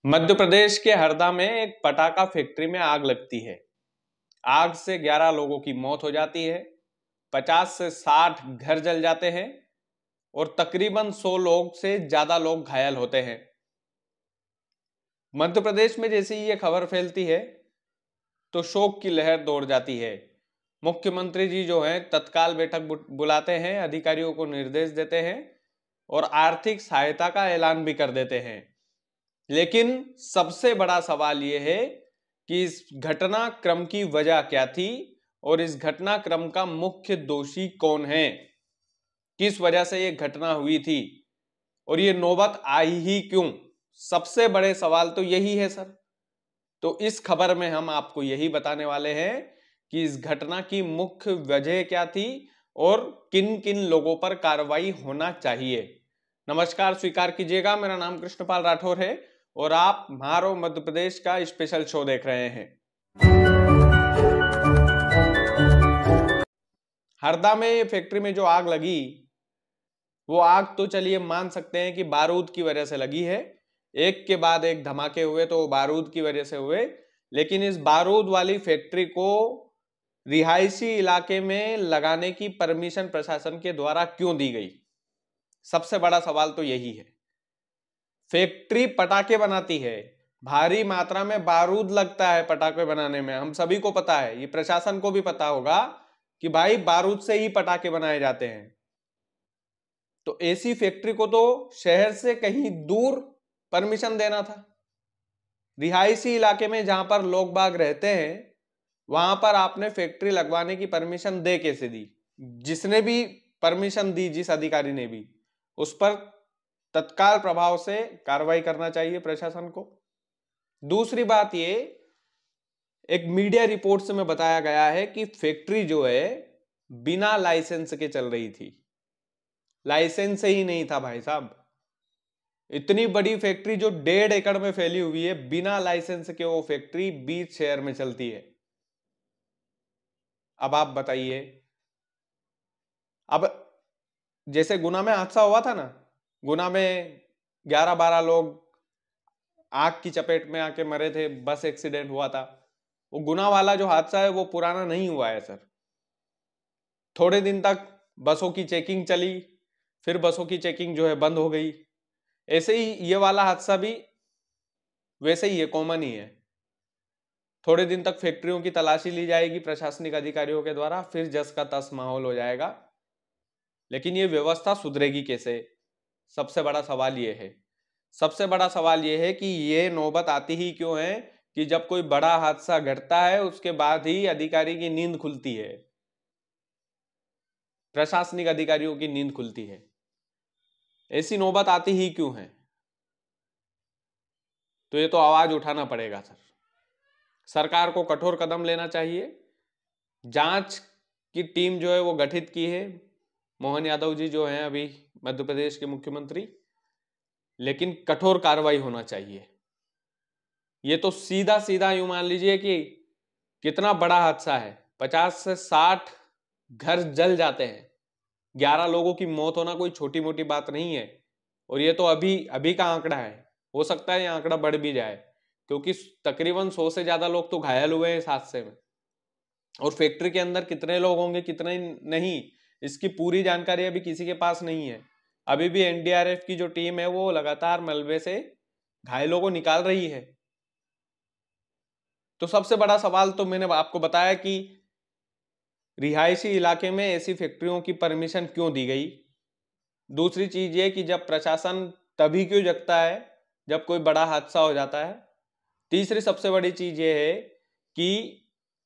मध्य प्रदेश के हरदा में एक पटाखा फैक्ट्री में आग लगती है। आग से 11 लोगों की मौत हो जाती है, 50 से 60 घर जल जाते हैं और तकरीबन 100 लोग से ज्यादा लोग घायल होते हैं। मध्य प्रदेश में जैसे ही ये खबर फैलती है तो शोक की लहर दौड़ जाती है। मुख्यमंत्री जी जो हैं तत्काल बैठक बुलाते हैं, अधिकारियों को निर्देश देते हैं और आर्थिक सहायता का ऐलान भी कर देते हैं। लेकिन सबसे बड़ा सवाल यह है कि इस घटनाक्रम की वजह क्या थी और इस घटनाक्रम का मुख्य दोषी कौन है, किस वजह से यह घटना हुई थी और ये नौबत आई ही क्यों। सबसे बड़े सवाल तो यही है सर। तो इस खबर में हम आपको यही बताने वाले हैं कि इस घटना की मुख्य वजह क्या थी और किन किन लोगों पर कार्रवाई होना चाहिए। नमस्कार, स्वीकार कीजिएगा, मेरा नाम कृष्णपाल राठौर है और आप म्हारो मध्य प्रदेश का स्पेशल शो देख रहे हैं। हरदा में ये फैक्ट्री में जो आग लगी, वो आग तो चलिए मान सकते हैं कि बारूद की वजह से लगी है। एक के बाद एक धमाके हुए तो बारूद की वजह से हुए, लेकिन इस बारूद वाली फैक्ट्री को रिहायशी इलाके में लगाने की परमिशन प्रशासन के द्वारा क्यों दी गई, सबसे बड़ा सवाल तो यही है। फैक्ट्री पटाखे बनाती है, भारी मात्रा में बारूद लगता है पटाखे बनाने में, हम सभी को पता है, ये प्रशासन को भी पता होगा कि भाई बारूद से ही पटाखे बनाए जाते हैं। तो ऐसी फैक्ट्री को तो शहर से कहीं दूर परमिशन देना था। रिहायशी इलाके में जहां पर लोग बाग रहते हैं वहां पर आपने फैक्ट्री लगवाने की परमिशन दे कैसे दी? जिसने भी परमिशन दी, जिस अधिकारी ने भी, उस पर तत्काल प्रभाव से कार्रवाई करना चाहिए प्रशासन को। दूसरी बात, ये एक मीडिया रिपोर्ट से में बताया गया है कि फैक्ट्री जो है बिना लाइसेंस के चल रही थी। लाइसेंस ही नहीं था भाई साहब। इतनी बड़ी फैक्ट्री जो 1.5 एकड़ में फैली हुई है, बिना लाइसेंस के वो फैक्ट्री बीच शहर में चलती है। अब आप बताइए, अब जैसे गुना में हादसा हुआ था ना, गुना में 11-12 लोग आग की चपेट में आके मरे थे, बस एक्सीडेंट हुआ था। वो गुना वाला जो हादसा है वो पुराना नहीं हुआ है सर। थोड़े दिन तक बसों की चेकिंग चली, फिर बसों की चेकिंग जो है बंद हो गई। ऐसे ही ये वाला हादसा भी वैसे ही है, कॉमन ही है। थोड़े दिन तक फैक्ट्रियों की तलाशी ली जाएगी प्रशासनिक अधिकारियों के द्वारा, फिर जस का तस माहौल हो जाएगा। लेकिन ये व्यवस्था सुधरेगी कैसे, सबसे बड़ा सवाल ये है। सबसे बड़ा सवाल यह है कि ये नौबत आती ही क्यों है कि जब कोई बड़ा हादसा घटता है उसके बाद ही अधिकारी की नींद खुलती है, प्रशासनिक अधिकारियों की नींद खुलती है। ऐसी नौबत आती ही क्यों है? तो ये तो आवाज उठाना पड़ेगा सर। सरकार को कठोर कदम लेना चाहिए। जांच की टीम जो है वो गठित की है, मोहन यादव जी जो हैं अभी मध्य प्रदेश के मुख्यमंत्री, लेकिन कठोर कार्रवाई होना चाहिए। ये तो सीधा सीधा यूं मान लीजिए कि कितना बड़ा हादसा है, 50 से 60 घर जल जाते हैं। 11 लोगों की मौत होना कोई छोटी मोटी बात नहीं है। और ये तो अभी अभी का आंकड़ा है, हो सकता है ये आंकड़ा बढ़ भी जाए, क्योंकि तकरीबन 100 से ज्यादा लोग तो घायल हुए हैं इस हादसे में। और फैक्ट्री के अंदर कितने लोग होंगे कितने नहीं, इसकी पूरी जानकारी अभी किसी के पास नहीं है। अभी भी एनडीआरएफ की जो टीम है वो लगातार मलबे से घायलों को निकाल रही है। तो सबसे बड़ा सवाल तो मैंने आपको बताया कि रिहायशी इलाके में ऐसी फैक्ट्रियों की परमिशन क्यों दी गई। दूसरी चीज ये कि जब प्रशासन तभी क्यों जगता है जब कोई बड़ा हादसा हो जाता है। तीसरी सबसे बड़ी चीज ये है कि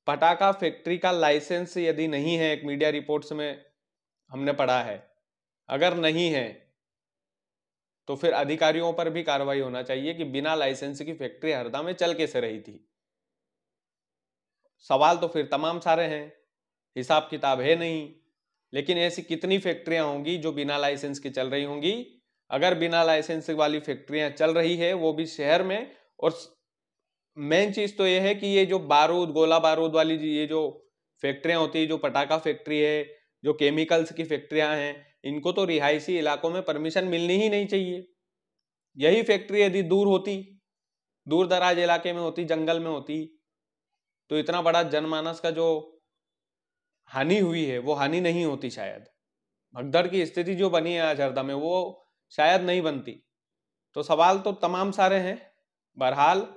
पटाखा फैक्ट्री का लाइसेंस यदि नहीं है, एक मीडिया रिपोर्ट्स में हमने पढ़ा है, अगर नहीं है तो फिर अधिकारियों पर भी कार्रवाई होना चाहिए कि बिना लाइसेंस की फैक्ट्री हरदा में चल कैसे रही थी। सवाल तो फिर तमाम सारे हैं, हिसाब किताब है नहीं। लेकिन ऐसी कितनी फैक्ट्रियां होंगी जो बिना लाइसेंस की चल रही होंगी? अगर बिना लाइसेंस वाली फैक्ट्रियां चल रही है वो भी शहर में, और मेन चीज तो ये है कि ये जो बारूद, गोला बारूद वाली ये जो फैक्ट्रियां होती है, जो पटाखा फैक्ट्री है, जो केमिकल्स की फैक्ट्रियां हैं, इनको तो रिहायशी इलाकों में परमिशन मिलनी ही नहीं चाहिए। यही फैक्ट्री यदि दूर होती दूर दराज इलाके में होती, जंगल में होती, तो इतना बड़ा जनमानस का जो हानि हुई है वो हानि नहीं होती शायद। भगदड़ की स्थिति जो बनी है आज हरदा में वो शायद नहीं बनती। तो सवाल तो तमाम सारे हैं। बहरहाल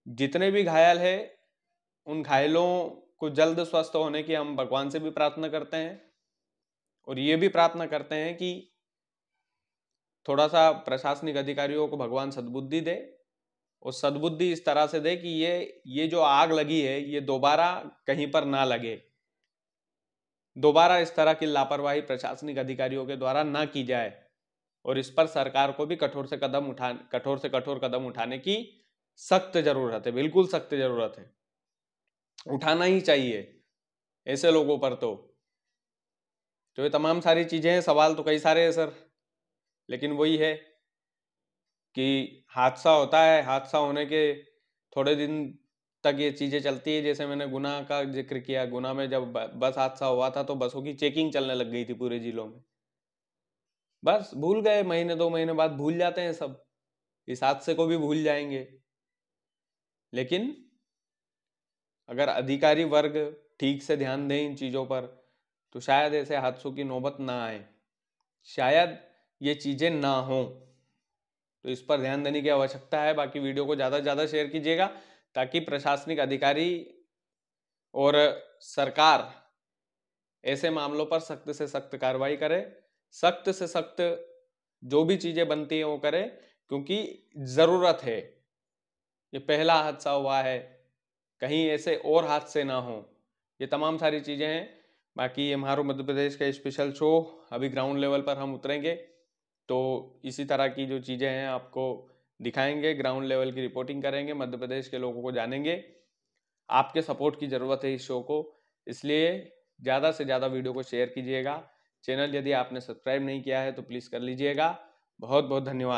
जितने भी घायल है उन घायलों को जल्द स्वस्थ होने की हम भगवान से भी प्रार्थना करते हैं, और ये भी प्रार्थना करते हैं कि थोड़ा सा प्रशासनिक अधिकारियों को भगवान सद्बुद्धि दे, और सद्बुद्धि इस तरह से दे कि ये जो आग लगी है ये दोबारा कहीं पर ना लगे, दोबारा इस तरह की लापरवाही प्रशासनिक अधिकारियों के द्वारा ना की जाए, और इस पर सरकार को भी कठोर से कठोर कदम उठाने की सख्त जरूरत है, बिल्कुल सख्त जरूरत है, उठाना ही चाहिए ऐसे लोगों पर। तो ये तमाम सारी चीजें हैं। सवाल तो कई सारे हैं सर, लेकिन वही है कि हादसा होता है, हादसा होने के थोड़े दिन तक ये चीजें चलती है। जैसे मैंने गुना का जिक्र किया, गुना में जब बस हादसा हुआ था तो बसों की चेकिंग चलने लग गई थी पूरे जिलों में। बस भूल गए, महीने 2 महीने बाद भूल जाते हैं सब, इस हादसे को भी भूल जाएंगे। लेकिन अगर अधिकारी वर्ग ठीक से ध्यान दें इन चीजों पर तो शायद ऐसे हादसों की नौबत ना आए, शायद ये चीजें ना हो। तो इस पर ध्यान देने की आवश्यकता है। बाकी वीडियो को ज़्यादा से ज़्यादा शेयर कीजिएगा ताकि प्रशासनिक अधिकारी और सरकार ऐसे मामलों पर सख्त से सख्त कार्रवाई करे, सख्त से सख्त जो भी चीज़ें बनती हैं वो करे, क्योंकि ज़रूरत है। ये पहला हादसा हुआ है, कहीं ऐसे और हादसे ना हो। ये तमाम सारी चीज़ें हैं। बाकी ये हमारे मध्य प्रदेश का स्पेशल शो, अभी ग्राउंड लेवल पर हम उतरेंगे तो इसी तरह की जो चीज़ें हैं आपको दिखाएंगे, ग्राउंड लेवल की रिपोर्टिंग करेंगे, मध्य प्रदेश के लोगों को जानेंगे। आपके सपोर्ट की ज़रूरत है इस शो को, इसलिए ज़्यादा से ज़्यादा वीडियो को शेयर कीजिएगा। चैनल यदि आपने सब्सक्राइब नहीं किया है तो प्लीज़ कर लीजिएगा। बहुत बहुत धन्यवाद।